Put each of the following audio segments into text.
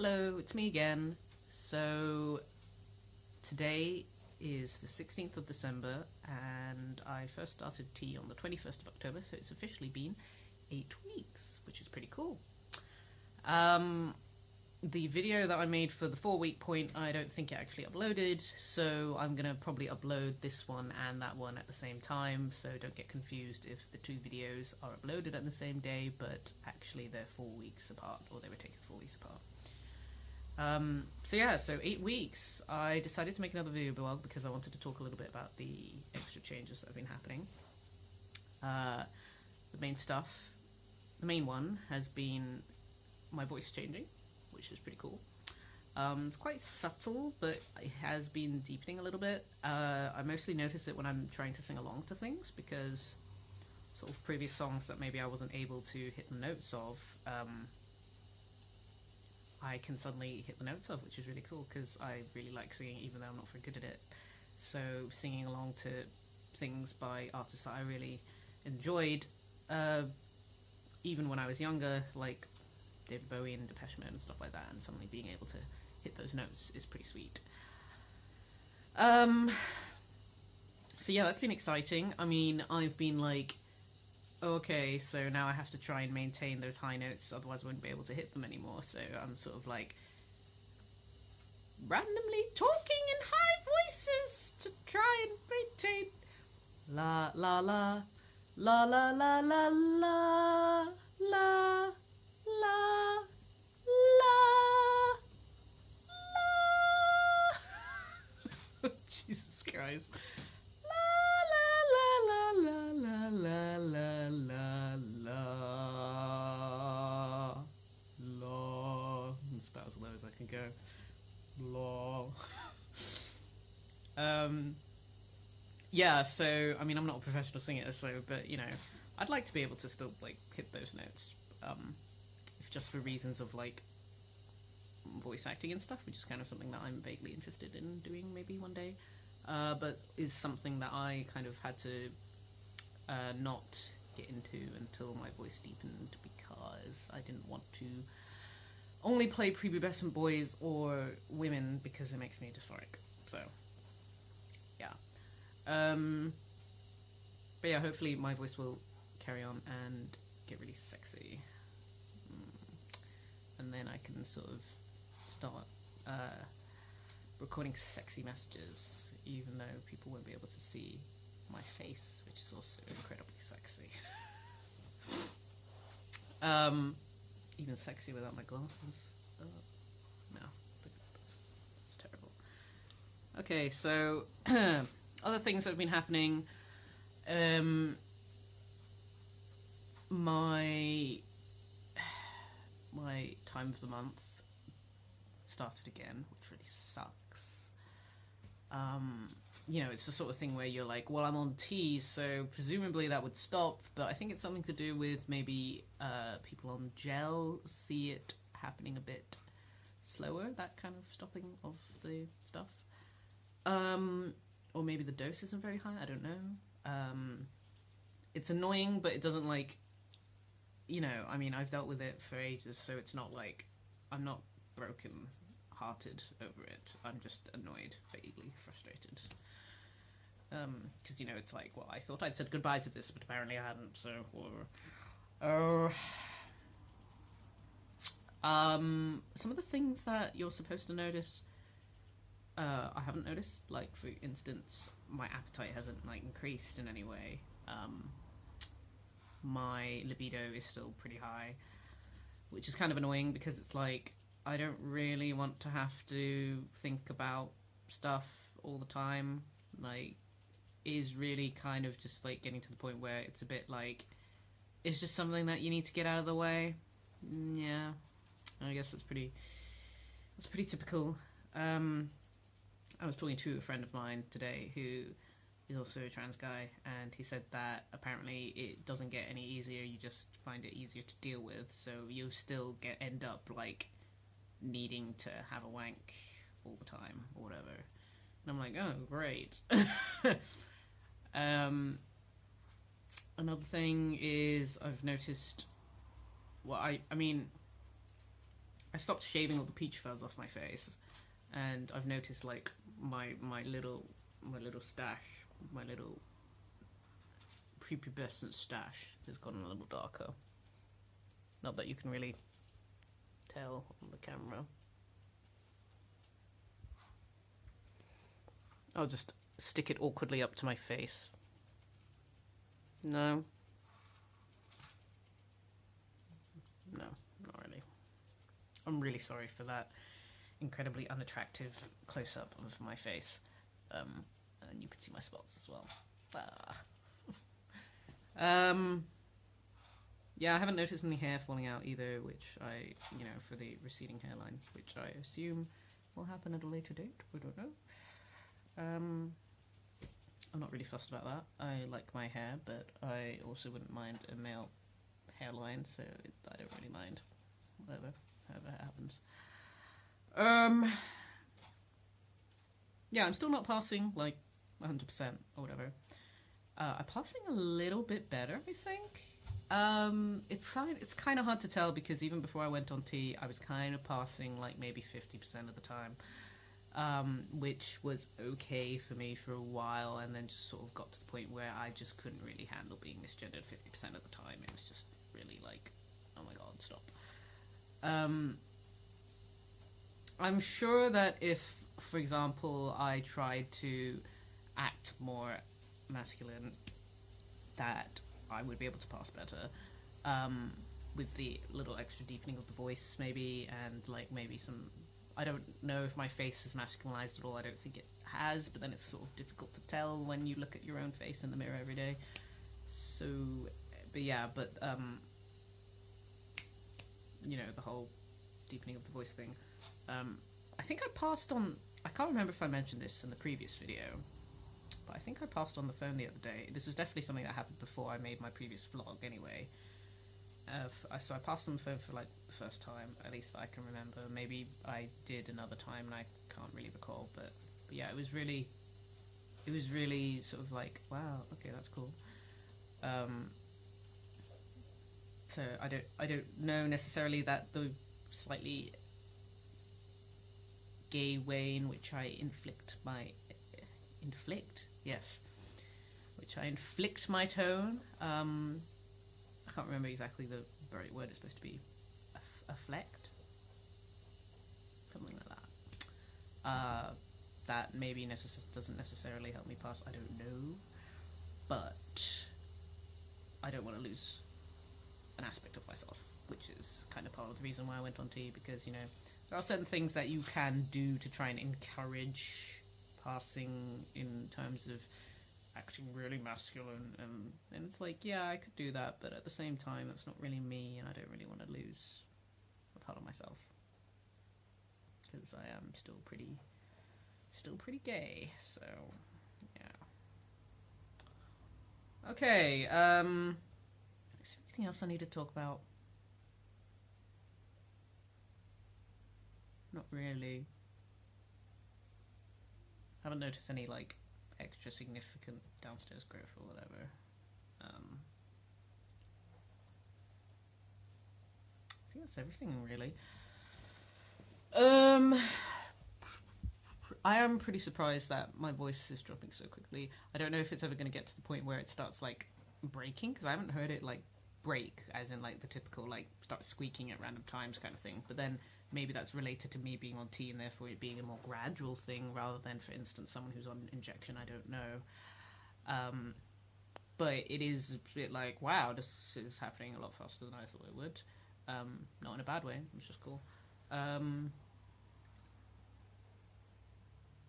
Hello, it's me again. So, today is the 16th of December, and I first started tea on the 21st of October, so it's officially been 8 weeks, which is pretty cool. Um, the video that I made for the 4 week point, I don't think it actually uploaded, so I'm gonna probably upload this one and that one at the same time, so don't get confused if the two videos are uploaded at the same day, but actually they're 4 weeks apart, or they were taken 4 weeks apart. So 8 weeks. I decided to make another video blog because I wanted to talk a little bit about the extra changes that have been happening. The main stuff, the main one has been my voice changing, which is pretty cool. It's quite subtle, but it has been deepening a little bit. I mostly notice it when I'm trying to sing along to things because sort of previous songs that maybe I wasn't able to hit the notes of, I can suddenly hit the notes of, which is really cool because I really like singing even though I'm not very good at it. So singing along to things by artists that I really enjoyed, even when I was younger, like David Bowie and Depeche Mode and stuff like that, and suddenly being able to hit those notes is pretty sweet. So yeah, that's been exciting. I mean, I've been like, okay, so now I have to try and maintain those high notes, otherwise I won't be able to hit them anymore. So I'm sort of like randomly talking in high voices to try and maintain. La la la, la la la la la la la la. Jesus Christ. La la la la la la la la. That's about as low as I can go. La. Yeah, so I mean I'm not a professional singer, so but you know, I'd like to be able to still like hit those notes. If just for reasons of like voice acting and stuff, which is kind of something that I'm vaguely interested in doing maybe one day. But is something that I kind of had to not get into until my voice deepened because I didn't want to only play prepubescent boys or women because it makes me dysphoric. So, yeah. But yeah, hopefully my voice will carry on and get really sexy. And then I can sort of start recording sexy messages, even though people won't be able to see my face, which is also incredibly sexy. Even sexy without my glasses. No, that's terrible. Okay, so other things that have been happening. My time of the month started again, which really sucks. You know, it's the sort of thing where you're like, well, I'm on tea, so presumably that would stop, but I think it's something to do with maybe people on gel see it happening a bit slower, that kind of stopping of the stuff. Or maybe the dose isn't very high, I don't know. It's annoying, but it doesn't like, you know, I mean, I've dealt with it for ages, so it's not like, I'm not broken hearted over it. I'm just annoyed, vaguely frustrated. Because, you know, it's like, well, I thought I'd said goodbye to this, but apparently I hadn't, so whatever. Some of the things that you're supposed to notice, I haven't noticed. Like, for instance, my appetite hasn't, like, increased in any way. My libido is still pretty high, which is kind of annoying because it's like, I don't really want to have to think about stuff all the time. Like, is really kind of just like getting to the point where it's a bit like, it's just something that you need to get out of the way. Yeah, I guess that's pretty typical. I was talking to a friend of mine today who is also a trans guy, and he said that apparently it doesn't get any easier, you just find it easier to deal with, so you still end up like needing to have a wank all the time or whatever. And I'm like, oh, great. Another thing is I've noticed, well, I mean, I stopped shaving all the peach fuzz off my face, and I've noticed like my little stash, my little prepubescent stash has gotten a little darker. Not that you can really tell on the camera. I'll just stick it awkwardly up to my face. No. No, not really. I'm really sorry for that incredibly unattractive close-up of my face. And you can see my spots as well. Yeah, I haven't noticed any hair falling out either, which I, for the receding hairline, which I assume will happen at a later date. We don't know. I'm not really fussed about that. I like my hair, but I also wouldn't mind a male hairline, so I don't really mind. However it happens. Yeah, I'm still not passing, like, 100% or whatever. I'm passing a little bit better, I think. It's kind of hard to tell because even before I went on T, I was kind of passing, like, maybe 50% of the time. Which was okay for me for a while, and then just sort of got to the point where I just couldn't really handle being misgendered 50% of the time. It was just really like, oh my god, stop. I'm sure that if, for example, I tried to act more masculine, that I would be able to pass better, with the little extra deepening of the voice maybe, and like maybe some... I don't know if my face is masculinized at all. I don't think it has, but then it's sort of difficult to tell when you look at your own face in the mirror every day. So, the whole deepening of the voice thing. I think I passed on... I can't remember if I mentioned this in the previous video, but I think I passed on the phone the other day. This was definitely something that happened before I made my previous vlog anyway. So I passed on the phone for like the first time, at least that I can remember. Maybe I did another time and I can't really recall, but yeah, it was really sort of like, wow, okay, that's cool. So I don't know necessarily that the slightly gay way in which I inflict my tone. I can't remember exactly the right word. It's supposed to be afflect, something like that. That maybe doesn't necessarily help me pass. I don't know, but I don't want to lose an aspect of myself, which is kind of part of the reason why I went on T, because there are certain things that you can do to try and encourage passing in terms of acting really masculine, and it's like, yeah, I could do that, but at the same time, that's not really me, and I don't really want to lose a part of myself, because I am still pretty gay, so, yeah. Okay, is there anything else I need to talk about? Not really. I haven't noticed any, like, extra significant downstairs growth or whatever. I think that's everything, really. I am pretty surprised that my voice is dropping so quickly. I don't know if it's ever going to get to the point where it starts, like, breaking, because I haven't heard it, like, break, as in, like, the typical, like, start squeaking at random times kind of thing. But then maybe that's related to me being on T and therefore it being a more gradual thing rather than, for instance, someone who's on injection. I don't know. But it is a bit like, wow, this is happening a lot faster than I thought it would. Not in a bad way, which is cool.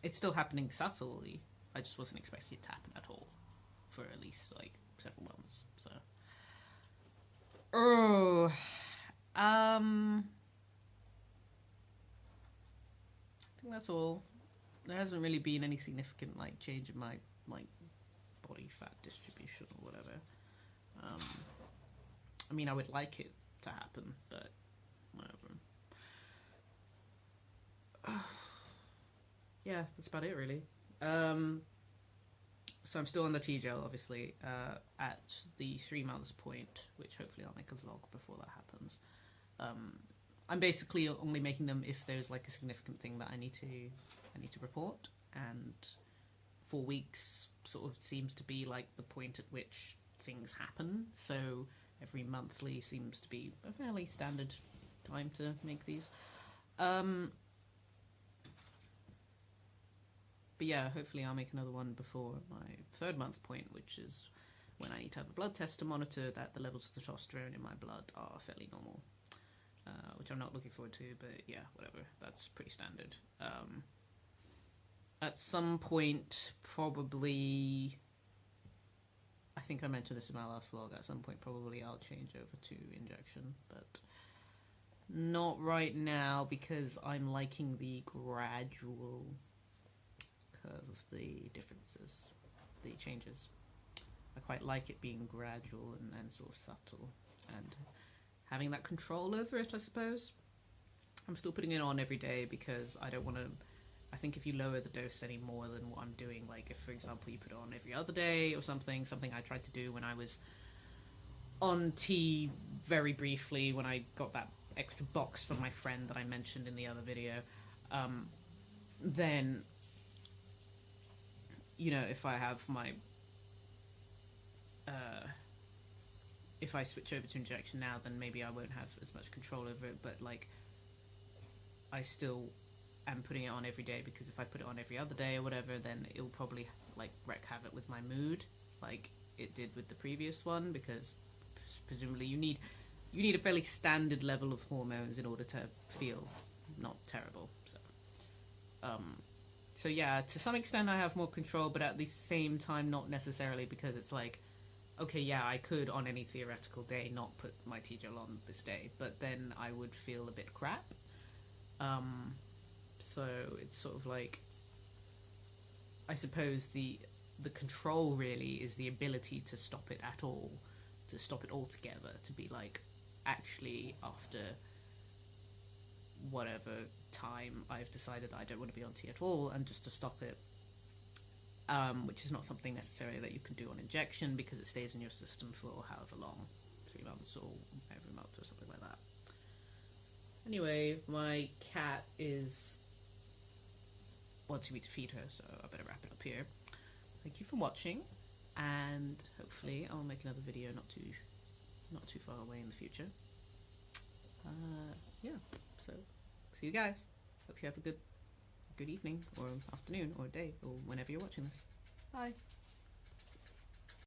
It's still happening subtly. I just wasn't expecting it to happen at all for at least, like, several months. So, I think that's all. There hasn't really been any significant, like, change in my, like, body fat distribution or whatever. I mean, I would like it to happen, but whatever. Yeah, that's about it, really. So I'm still on the T-gel, obviously, at the 3 months point, which hopefully I'll make a vlog before that happens. I'm basically only making them if there's like a significant thing that I need to report, and 4 weeks sort of seems to be like the point at which things happen. So every monthly seems to be a fairly standard time to make these. But yeah, hopefully I'll make another one before my 3rd month point, which is when I need to have a blood test to monitor that the levels of testosterone in my blood are fairly normal. Which I'm not looking forward to, but yeah, whatever. That's pretty standard. At some point, probably... I think I mentioned this in my last vlog. At some point, probably I'll change over to injection, but not right now because I'm liking the gradual curve of the differences, the changes. I quite like it being gradual and sort of subtle, and having that control over it, I suppose. I'm still putting it on every day because I don't want to... I think if you lower the dose any more than what I'm doing, like if, for example, you put it on every other day or something I tried to do when I was on T very briefly, when I got that extra box from my friend that I mentioned in the other video, then, you know, if I have my... if I switch over to injection now, then maybe I won't have as much control over it, but, like, I still am putting it on every day, because if I put it on every other day or whatever, then it'll probably, like, wreak havoc with my mood, like it did with the previous one, because presumably you need a fairly standard level of hormones in order to feel not terrible, so yeah, to some extent I have more control, but at the same time not necessarily, because it's like, okay, yeah, I could on any theoretical day not put my T-gel on this day, but then I would feel a bit crap. So it's sort of like, I suppose the control really is the ability to stop it at all, to stop it altogether, to be like, actually after whatever time I've decided that I don't want to be on T at all, and just to stop it. Which is not something necessarily that you can do on injection, because it stays in your system for however long, 3 months or every month or something like that. Anyway, my cat is wanting me to feed her, so I better wrap it up here. Thank you for watching, and hopefully I'll make another video not too far away in the future. Yeah, so see you guys. Hope you have a good evening, or afternoon, or day, or whenever you're watching this. Bye.